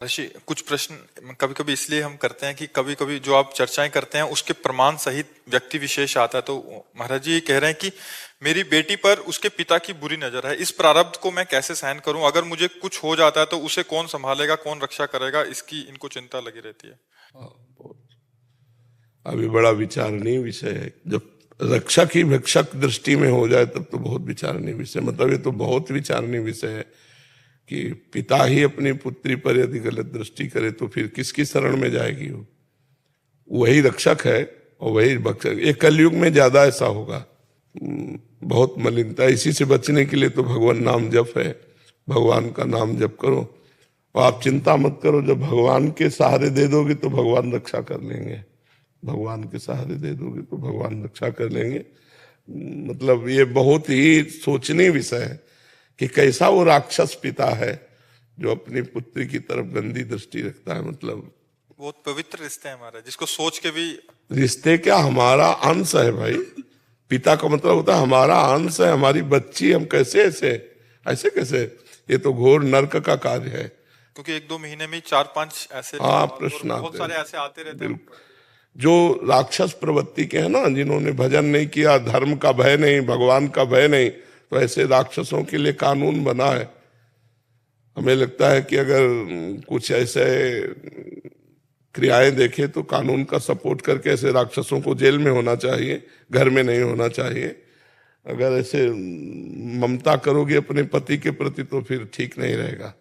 ऋषि, कुछ प्रश्न कभी कभी इसलिए हम करते हैं कि कभी कभी जो आप चर्चाएं करते हैं उसके प्रमाण सहित व्यक्ति विशेष आता है। तो महाराज जी ये कह रहे हैं कि मेरी बेटी पर उसके पिता की बुरी नजर है, इस प्रारब्ध को मैं कैसे सहन करूं? अगर मुझे कुछ हो जाता है तो उसे कौन संभालेगा, कौन रक्षा करेगा, इसकी इनको चिंता लगी रहती है। अभी बड़ा विचारणीय विषय है। जब रक्षक ही भक्षक दृष्टि में हो जाए तब तो बहुत विचारणीय विषय, मतलब ये तो बहुत विचारणीय विषय है कि पिता ही अपनी पुत्री पर यदि गलत दृष्टि करे तो फिर किसकी शरण में जाएगी वो? वही रक्षक है और वही भक्षक। ये कलयुग में ज्यादा ऐसा होगा, बहुत मलिनता। इसी से बचने के लिए तो भगवान नाम जप है, भगवान का नाम जप करो और आप चिंता मत करो। जब भगवान के सहारे दे दोगे तो भगवान रक्षा कर लेंगे, भगवान के सहारे दे दोगे तो भगवान रक्षा कर लेंगे। मतलब ये बहुत ही सोचनीय विषय है कि कैसा वो राक्षस पिता है जो अपनी पुत्री की तरफ गंदी दृष्टि रखता है। मतलब बहुत पवित्र रिश्ते हैं हमारे, जिसको सोच के भी। रिश्ते क्या, हमारा अंश है भाई। पिता का मतलब होता है हमारा अंश है, हमारी बच्ची। हम कैसे ऐसे ऐसे कैसे? ये तो घोर नरक का कार्य है। क्योंकि 1-2 महीने में 4-5 ऐसे प्रश्न बहुत सारे ऐसे आते रहते हैं। जो राक्षस प्रवृत्ति के हैं ना, जिन्होंने भजन नहीं किया, धर्म का भय नहीं, भगवान का भय नहीं, तो ऐसे राक्षसों के लिए कानून बना है। हमें लगता है कि अगर कुछ ऐसे क्रियाएं देखे तो कानून का सपोर्ट करके ऐसे राक्षसों को जेल में होना चाहिए, घर में नहीं होना चाहिए। अगर ऐसे ममता करोगे अपने पति के प्रति तो फिर ठीक नहीं रहेगा।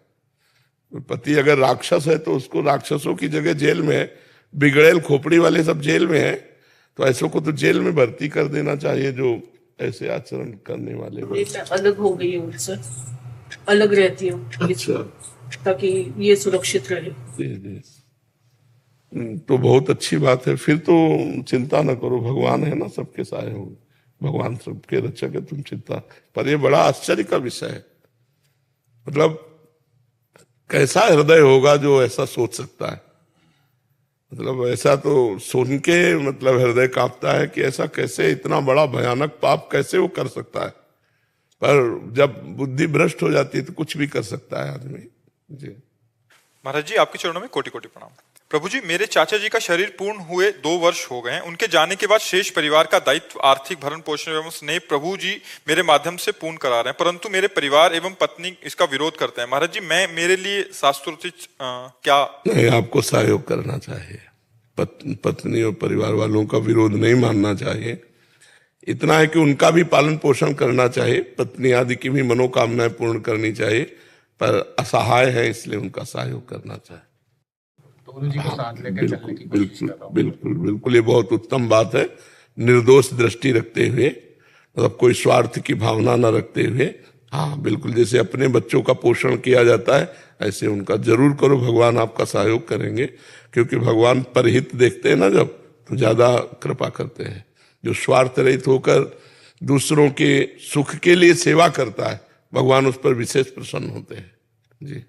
पति अगर राक्षस है तो उसको राक्षसों की जगह जेल में है। बिगड़ेल खोपड़ी वाले सब जेल में है, तो ऐसों को तो जेल में भर्ती कर देना चाहिए जो ऐसे आचरण करने वाले। अलग हो गई हूँ उनसे, अलग रहती हूँ। अच्छा, ताकि ये सुरक्षित रहे। जी जी, तो बहुत अच्छी बात है। फिर तो चिंता न करो, भगवान है ना, सबके सहाय होंगे, भगवान सबके रक्षक है, तुम चिंता। पर ये बड़ा आश्चर्य का विषय है। मतलब कैसा हृदय होगा जो ऐसा सोच सकता है? मतलब ऐसा तो सुन के मतलब हृदय कांपता है कि ऐसा कैसे, इतना बड़ा भयानक पाप कैसे वो कर सकता है। पर जब बुद्धि भ्रष्ट हो जाती है तो कुछ भी कर सकता है आदमी। जी महाराज जी, आपके चरणों में कोटि कोटि प्रणाम। प्रभु जी, मेरे चाचा जी का शरीर पूर्ण हुए 2 वर्ष हो गए हैं। उनके जाने के बाद शेष परिवार का दायित्व, आर्थिक भरण पोषण एवं स्नेह प्रभु जी मेरे माध्यम से पूर्ण करा रहे हैं, परंतु मेरे परिवार एवं पत्नी इसका विरोध करते हैं। महाराज जी, मैं मेरे लिए शास्त्रोचित क्या? नहीं, आपको सहयोग करना चाहिए। पत्नी और परिवार वालों का विरोध नहीं मानना चाहिए। इतना है कि उनका भी पालन पोषण करना चाहिए, पत्नी आदि की भी मनोकामनाएं पूर्ण करनी चाहिए, पर असहाय है इसलिए उनका सहयोग करना चाहिए। दोनों जी को साथ लेकर चलने की कोशिश कर रहा हूं। बिल्कुल बिल्कुल, ये बहुत उत्तम बात है। निर्दोष दृष्टि रखते हुए, मतलब कोई स्वार्थ की भावना न रखते हुए। हाँ बिल्कुल, जैसे अपने बच्चों का पोषण किया जाता है ऐसे उनका जरूर करो। भगवान आपका सहयोग करेंगे, क्योंकि भगवान परहित देखते हैं ना जब, तो ज्यादा कृपा करते हैं। जो स्वार्थ रहित होकर दूसरों के सुख के लिए सेवा करता है, भगवान उस पर विशेष प्रसन्न होते हैं। जी,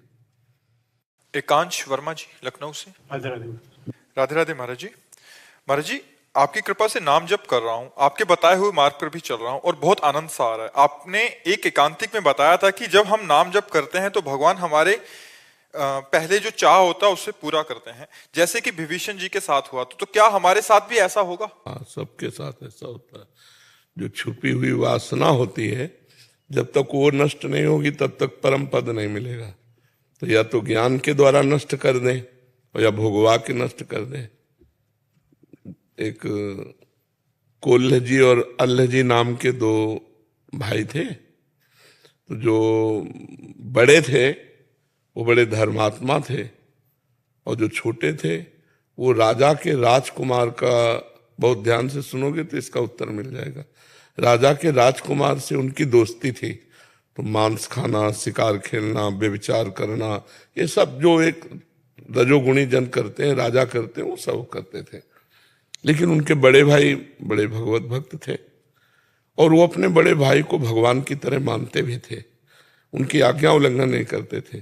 एकांश वर्मा जी, लखनऊ से। राधे राधे। राधे राधे महाराज जी। महाराज जी, आपकी कृपा से नाम जप कर रहा हूँ, आपके बताए हुए मार्ग पर भी चल रहा हूँ और बहुत आनंद सा आ रहा है। आपने एक एकांतिक में बताया था कि जब हम नाम जप करते हैं तो भगवान हमारे पहले जो चाह होता है उससे पूरा करते हैं, जैसे कि विभीषण जी के साथ हुआ। तो क्या हमारे साथ भी ऐसा होगा? हाँ, सबके साथ ऐसा होता है। जो छुपी हुई वासना होती है, जब तक वो नष्ट नहीं होगी तब तक परम पद नहीं मिलेगा। तो या तो ज्ञान के द्वारा नष्ट कर दें और या भोगवा के नष्ट कर दें। एक कोल्ह जी और अल्ह जी नाम के 2 भाई थे। तो जो बड़े थे वो बड़े धर्मात्मा थे, और जो छोटे थे वो राजा के राजकुमार का, बहुत ध्यान से सुनोगे तो इसका उत्तर मिल जाएगा। राजा के राजकुमार से उनकी दोस्ती थी, तो मांस खाना, शिकार खेलना, व्यभिचार करना, ये सब जो एक रजोगुणी जन करते हैं, राजा करते हैं, वो सब करते थे। लेकिन उनके बड़े भाई बड़े भगवत भक्त थे और वो अपने बड़े भाई को भगवान की तरह मानते भी थे, उनकी आज्ञा उल्लंघन नहीं करते थे।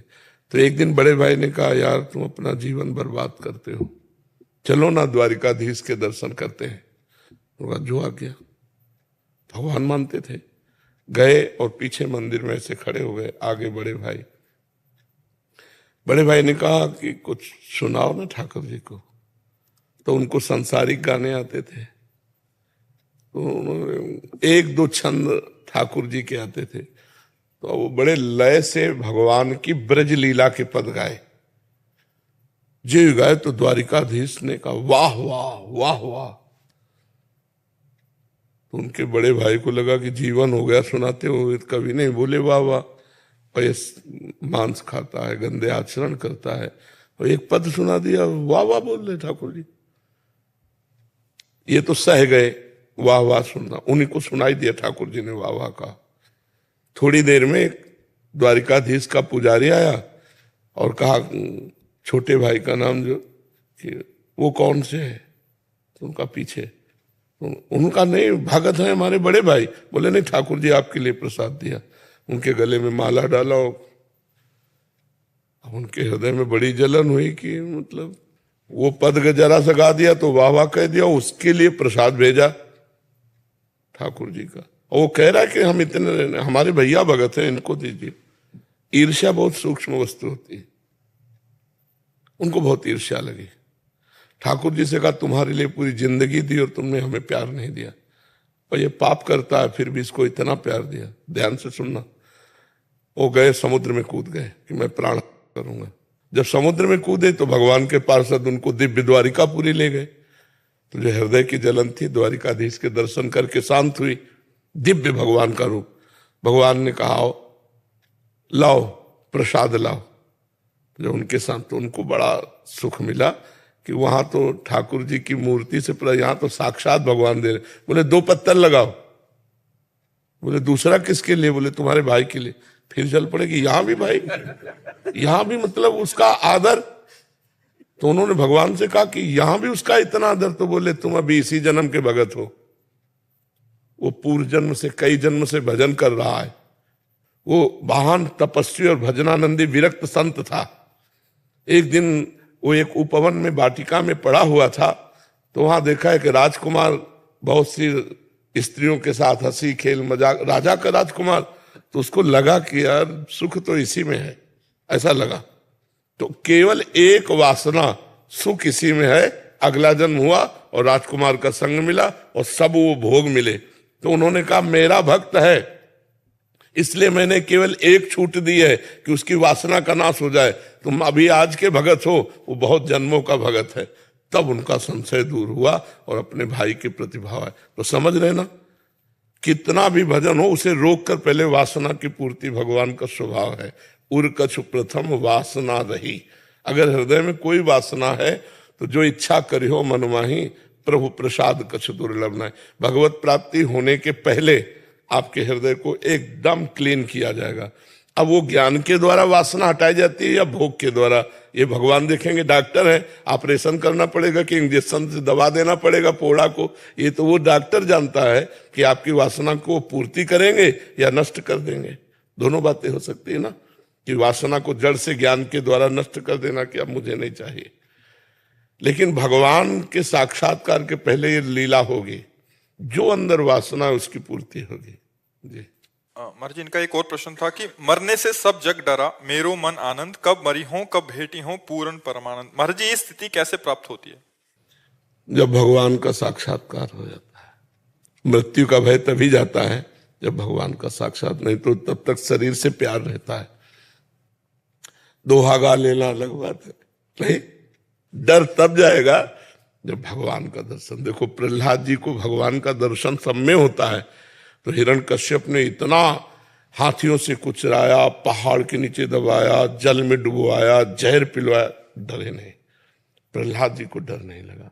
तो एक दिन बड़े भाई ने कहा, यार तुम अपना जीवन बर्बाद करते हो, चलो ना द्वारिकाधीश के दर्शन करते हैं। उनका जो आ गया, भगवान मानते थे, गए और पीछे मंदिर में ऐसे खड़े हो गए। आगे बड़े भाई बड़े भाई ने कहा कि कुछ सुनाओ ना ठाकुर जी को। तो उनको सांसारिक गाने आते थे, तो उन्होंने एक दो छंद ठाकुर जी के आते थे, तो वो बड़े लय से भगवान की ब्रज लीला के पद गाए। जी गाए तो द्वारिकाधीश ने कहा वाह वाह वाह वाह। तो उनके बड़े भाई को लगा कि जीवन हो गया सुनाते हुए, कभी नहीं बोले वाह वाह, और ये मांस खाता है, गंदे आचरण करता है, और एक पद सुना दिया वाह वाह बोल रहे ठाकुर जी। ये तो सह गए वाह वाह सुनना, उन्हीं को सुनाई दिया ठाकुर जी ने वाह वाह का। थोड़ी देर में द्वारिकाधीश का पुजारी आया और कहा छोटे भाई का नाम जो कि वो कौन से है, तो उनका पीछे, उनका नहीं भगत है हमारे बड़े भाई। बोले नहीं ठाकुर जी आपके लिए प्रसाद दिया, उनके गले में माला डाला। उनके हृदय में बड़ी जलन हुई कि मतलब वो पद जरा सा गा दिया तो वाह वाह कह दिया, उसके लिए प्रसाद भेजा ठाकुर जी का। और वो कह रहा है कि हम इतने हमारे भैया भगत हैं, इनको दीजिए। ईर्ष्या बहुत सूक्ष्म वस्तु होती है, उनको बहुत ईर्ष्या लगी। ठाकुर जी से कहा तुम्हारे लिए पूरी जिंदगी दी और तुमने हमें प्यार नहीं दिया, और ये पाप करता है फिर भी इसको इतना प्यार दिया। ध्यान से सुनना। वो गए समुद्र में कूद गए कि मैं प्राण करूंगा। जब समुद्र में कूदे तो भगवान के पार्षद उनको दिव्य द्वारिकापुरी ले गए। तो जो हृदय की जलन थी द्वारिकाधीश के दर्शन करके शांत हुई। दिव्य भगवान का रूप। भगवान ने कहा आओ लाओ प्रसाद लाओ। जब उनके साथ तो उनको बड़ा सुख मिला कि वहां तो ठाकुर जी की मूर्ति से यहाँ तो साक्षात भगवान दे रहे। बोले 2 पत्थर लगाओ। बोले दूसरा किसके लिए? बोले तुम्हारे भाई के लिए। फिर चल पड़ेगी यहां भी भाई, यहां भी मतलब उसका आदर। तो उन्होंने भगवान से कहा कि यहां भी उसका इतना आदर। तो बोले तुम अभी इसी जन्म के भगत हो, वो पूर्व जन्म से कई जन्म से भजन कर रहा है। वो महान तपस्वी और भजनानंदी विरक्त संत था। एक दिन वो एक उपवन में वाटिका में पड़ा हुआ था, तो वहां देखा है कि राजकुमार बहुत सी स्त्रियों के साथ हंसी खेल मजाक, राजा का राजकुमार। तो उसको लगा कि यार सुख तो इसी में है, ऐसा लगा। तो केवल एक वासना सुख इसी में है। अगला जन्म हुआ और राजकुमार का संग मिला और सब वो भोग मिले। तो उन्होंने कहा मेरा भक्त है, इसलिए मैंने केवल एक छूट दी है कि उसकी वासना का नाश हो जाए। तुम अभी आज के भगत हो, वो बहुत जन्मों का भगत है। तब उनका संशय दूर हुआ और अपने भाई के प्रति भाव है। तो समझ रहे ना, कितना भी भजन हो उसे रोक कर पहले वासना की पूर्ति भगवान का स्वभाव है। उर कछु प्रथम वासना रही। अगर हृदय में कोई वासना है तो जो इच्छा करी हो मन माही, प्रभु प्रसाद कछु दुर्लभ नहीं। भगवत प्राप्ति होने के पहले आपके हृदय को एकदम क्लीन किया जाएगा। अब वो ज्ञान के द्वारा वासना हटाई जाती है या भोग के द्वारा, ये भगवान देखेंगे। डॉक्टर है, ऑपरेशन करना पड़ेगा कि इंजेक्शन से दवा देना पड़ेगा फोड़ा को, ये तो वो डॉक्टर जानता है कि आपकी वासना को पूर्ति करेंगे या नष्ट कर देंगे। दोनों बातें हो सकती है ना, कि वासना को जड़ से ज्ञान के द्वारा नष्ट कर देना कि अब मुझे नहीं चाहिए। लेकिन भगवान के साक्षात्कार के पहले ये लीला होगी, जो अंदर वासना है उसकी पूर्ति होगी। जी महाराज जी, इनका एक और प्रश्न था कि मरने से सब जग डरा, मेरो मन आनंद, कब मरी हो कब भेटी हो पूर्ण परमानंद। महाराज जी, ये स्थिति कैसे प्राप्त होती है? जब भगवान का साक्षात्कार हो जाता है। मृत्यु का भय तभी जाता है जब भगवान का साक्षात, नहीं तो तब तक शरीर से प्यार रहता है। दोहा गा लेना अलग बात है, नहीं, डर तब जाएगा जब भगवान का दर्शन। देखो प्रहलाद जी को भगवान का दर्शन सब में होता है, तो हिरण्यकश्यप ने इतना हाथियों से कुचराया, पहाड़ के नीचे दबाया, जल में डुबवाया, जहर पिलवाया, डरे नहीं। प्रहलाद जी को डर नहीं लगा।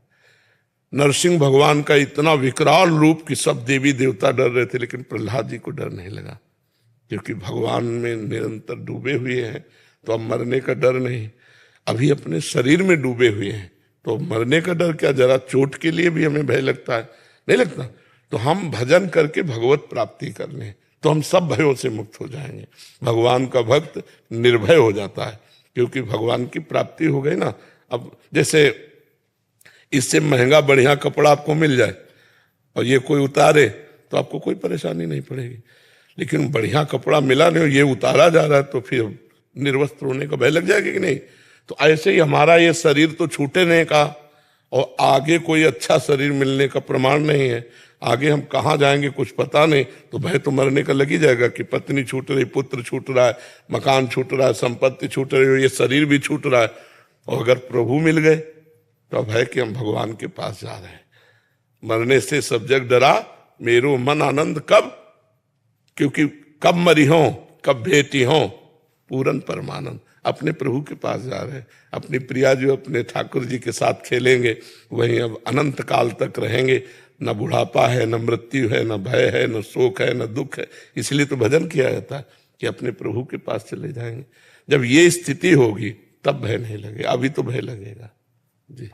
नरसिंह भगवान का इतना विकराल रूप कि सब देवी देवता डर रहे थे, लेकिन प्रहलाद जी को डर नहीं लगा, क्योंकि भगवान में निरंतर डूबे हुए हैं। तो अब मरने का डर नहीं। अभी अपने शरीर में डूबे हुए हैं तो मरने का डर क्या? जरा चोट के लिए भी हमें भय लगता है, नहीं लगता? तो हम भजन करके भगवत प्राप्ति कर लें तो हम सब भयों से मुक्त हो जाएंगे। भगवान का भक्त निर्भय हो जाता है, क्योंकि भगवान की प्राप्ति हो गई ना। अब जैसे इससे महंगा बढ़िया कपड़ा आपको मिल जाए और ये कोई उतारे तो आपको कोई परेशानी नहीं पड़ेगी। लेकिन बढ़िया कपड़ा मिला नहीं और ये उतारा जा रहा है तो फिर निर्वस्त्र होने का भय लग जाएगा कि नहीं? तो ऐसे ही हमारा ये शरीर तो छूटने का और आगे कोई अच्छा शरीर मिलने का प्रमाण नहीं है। आगे हम कहाँ जाएंगे कुछ पता नहीं, तो भय तो मरने का लग ही जाएगा कि पत्नी छूट रही, पुत्र छूट रहा है, मकान छूट रहा है, संपत्ति छूट रही है, ये शरीर भी छूट रहा है। और अगर प्रभु मिल गए तो अब है कि हम भगवान के पास जा रहे हैं। मरने से सब जग डरा, मेरो मन आनंद कब, क्योंकि कब मरी हो कब भेटी हो, पूरन परमानंद। अपने प्रभु के पास जा रहे हैं, अपनी प्रिया जो अपने ठाकुर जी के साथ खेलेंगे, वहीं अब अनंत काल तक रहेंगे। न बुढ़ापा है, न मृत्यु है, न भय है, न शोक है, न दुख है। इसलिए तो भजन किया जाता है कि अपने प्रभु के पास चले जाएंगे। जब ये स्थिति होगी तब भय नहीं लगेगा, अभी तो भय लगेगा जी।